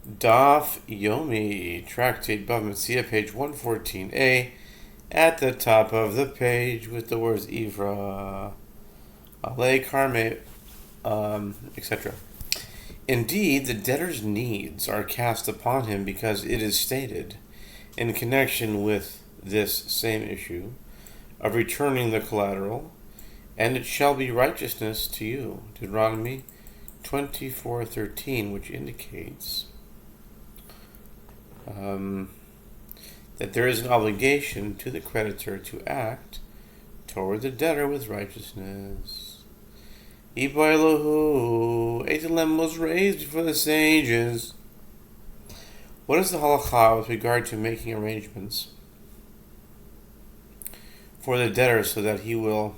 Daf Yomi, Tractate Bava Metzia, page 114a, at the top of the page with the words Ivra, Ale, Karme, etc. Indeed, the debtor's needs are cast upon him because it is stated, in connection with this same issue, of returning the collateral, and it shall be righteousness to you. Deuteronomy 24:13, which indicates that there is an obligation to the creditor to act toward the debtor with righteousness. Iba Elohu, Eitalem was raised before the sages. What is the halakha with regard to making arrangements for the debtor so that he will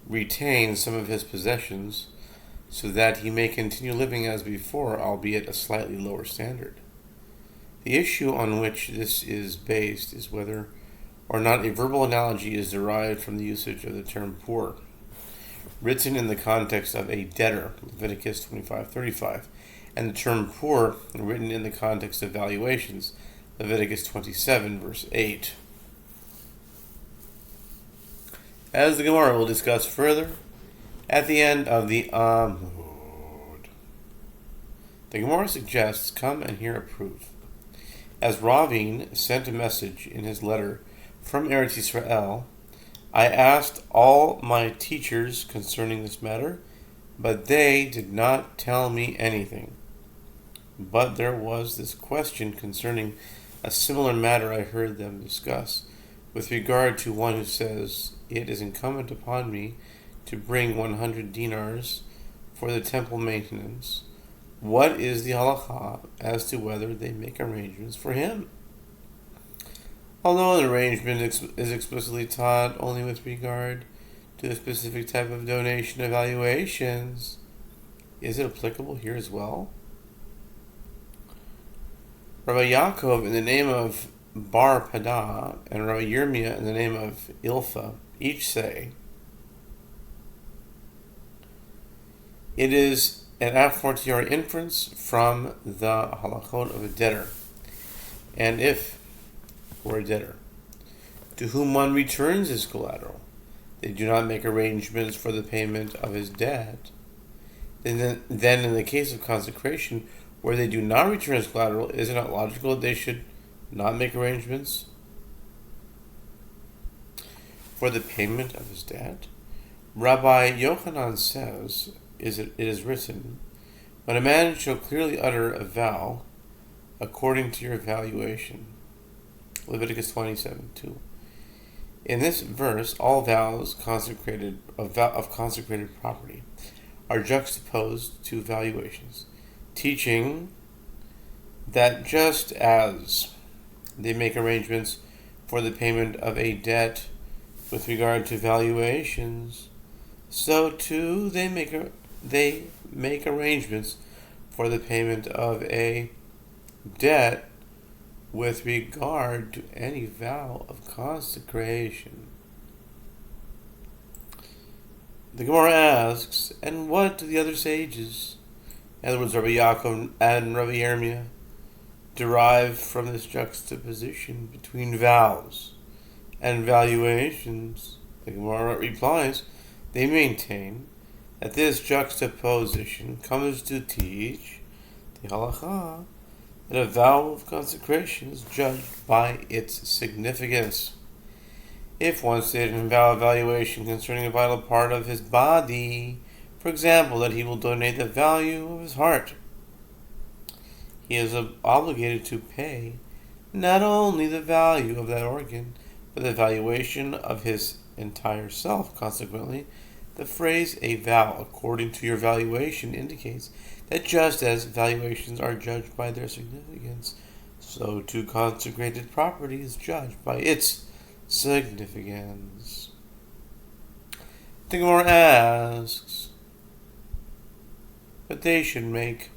retain some of his possessions so that he may continue living as before, albeit a slightly lower standard? The issue on which this is based is whether or not a verbal analogy is derived from the usage of the term poor, written in the context of a debtor, Leviticus 25:35, and the term poor, written in the context of valuations, Leviticus 27, verse 8. As the Gemara will discuss further at the end of the Amud. The Gemara suggests, come and hear a proof. As Ravin sent a message in his letter from Eretz Yisrael, I asked all my teachers concerning this matter, but they did not tell me anything. But there was this question concerning a similar matter I heard them discuss, with regard to one who says, it is incumbent upon me to bring 100 dinars for the temple maintenance. What is the halakha as to whether they make arrangements for him? Although an arrangement is explicitly taught only with regard to a specific type of donation evaluations, is it applicable here as well? Rabbi Yaakov, in the name of Bar Pada, and Rabbi Yirmiyah, in the name of Ilfa, each say, it is an a fortiori inference from the halachot of a debtor, and if, for a debtor, to whom one returns his collateral, they do not make arrangements for the payment of his debt, then in the case of consecration, where they do not return his collateral, is it not logical that they should not make arrangements for the payment of his debt? Rabbi Yochanan says, it is written, when a man shall clearly utter a vow according to your valuation. Leviticus 27:2. In this verse, all vows of consecrated property are juxtaposed to valuations, teaching that just as they make arrangements for the payment of a debt with regard to valuations, so too they make arrangements for the payment of a debt with regard to any vow of consecration. The Gemara asks, and what do the other sages, in other words, Rabbi Yaakov and Rabbi Yirmiyah, derive from this juxtaposition between vows and valuations? The Gemara replies, they maintain that this juxtaposition comes to teach the halakha that a vow of consecration is judged by its significance. If one stated in vow evaluation concerning a vital part of his body, for example, that he will donate the value of his heart, he is obligated to pay not only the value of that organ, but the valuation of his entire self. Consequently, the phrase a vow according to your valuation indicates that just as valuations are judged by their significance, so too consecrated property is judged by its significance. The Gemara asks, but they should make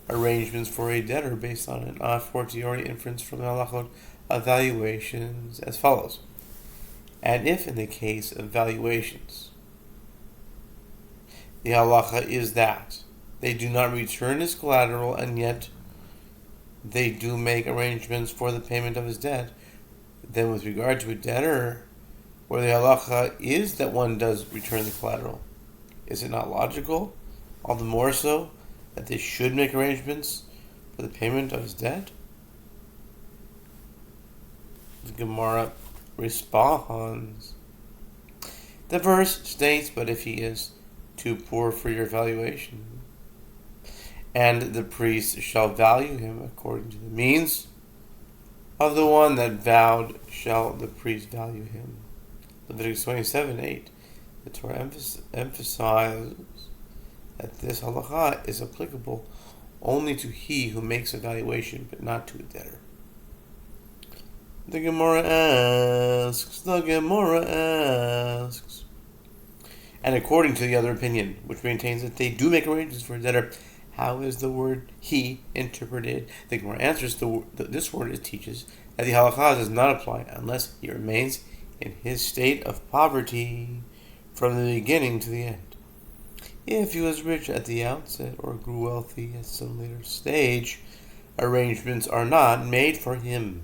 arrangements for a debtor based on an a fortiori inference from the halachot of valuations as follows. And if in the case of valuations, the halacha is that they do not return his collateral, and yet they do make arrangements for the payment of his debt, then with regard to a debtor, where the halacha is that one does return the collateral, is it not logical, all the more so, that they should make arrangements for the payment of his debt? The Gemara responds. The verse states, but if he is too poor for your valuation, and the priest shall value him according to the means of the one that vowed, shall the priest value him. Leviticus 27:8. The Torah emphasizes that this halacha is applicable only to he who makes a valuation, but not to a debtor. The Gemara asks, and according to the other opinion, which maintains that they do make arrangements for a debtor, how is the word he interpreted? The Gemara answers, this word teaches that the halacha does not apply unless he remains in his state of poverty from the beginning to the end. If he was rich at the outset or grew wealthy at some later stage, arrangements are not made for him.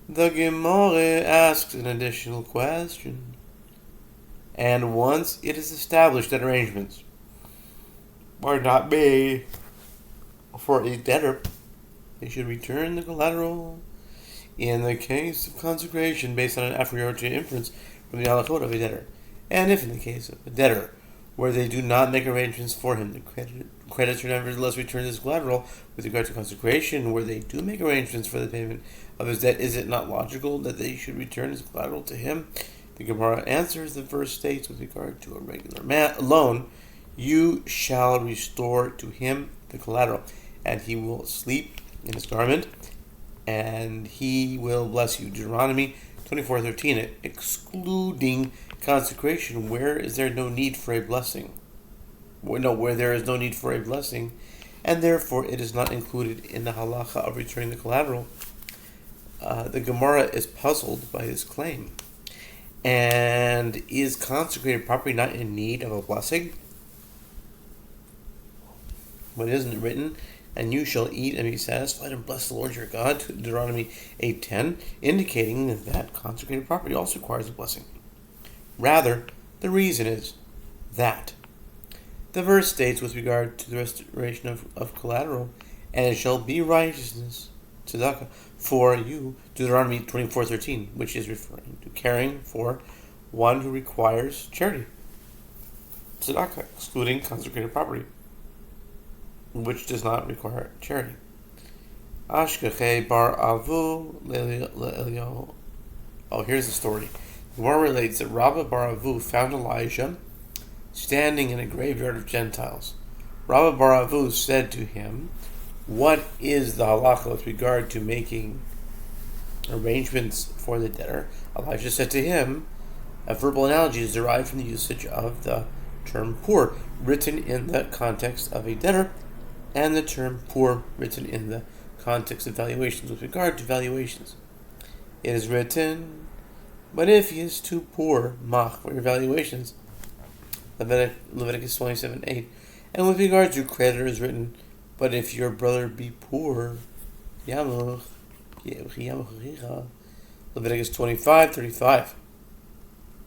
The Gemara asks an additional question. And once it is established that arrangements are not made for a debtor, they should return the collateral in the case of consecration based on an a priori inference from the halachot of a debtor. And if in the case of a debtor, where they do not make arrangements for him, the creditor nevertheless returns his collateral with regard to consecration, where they do make arrangements for the payment of his debt, is it not logical that they should return his collateral to him? The Gemara answers, the verse states with regard to a regular loan, you shall restore to him the collateral, and he will sleep in his garment, and he will bless you. Deuteronomy 24:13, excluding consecration, where is there no need for a blessing? Where there is no need for a blessing, and therefore it is not included in the halacha of returning the collateral. The Gemara is puzzled by this claim. And is consecrated property not in need of a blessing? What isn't written? And you shall eat and be satisfied and bless the Lord your God, Deuteronomy 8:10, indicating that consecrated property also requires a blessing. Rather, the reason is that the verse states with regard to the restoration of collateral, and it shall be righteousness, tzedakah, for you, Deuteronomy 24:13, which is referring to caring for one who requires charity, tzedakah, excluding consecrated property, which does not require charity. Ashkeche bar avu le'Eliyahu. Oh, here's the story. The Gemara relates that Rabba bar Avu found Elijah standing in a graveyard of Gentiles. Rabba bar Avu said to him, what is the halacha with regard to making arrangements for the debtor? Elijah said to him, a verbal analogy is derived from the usage of the term poor, written in the context of a debtor, and the term poor written in the context of valuations. With regard to valuations, it is written, but if he is too poor, mach, for your valuations, Leviticus 27:8. And with regard to creditor, is written, but if your brother be poor, Leviticus 25:35.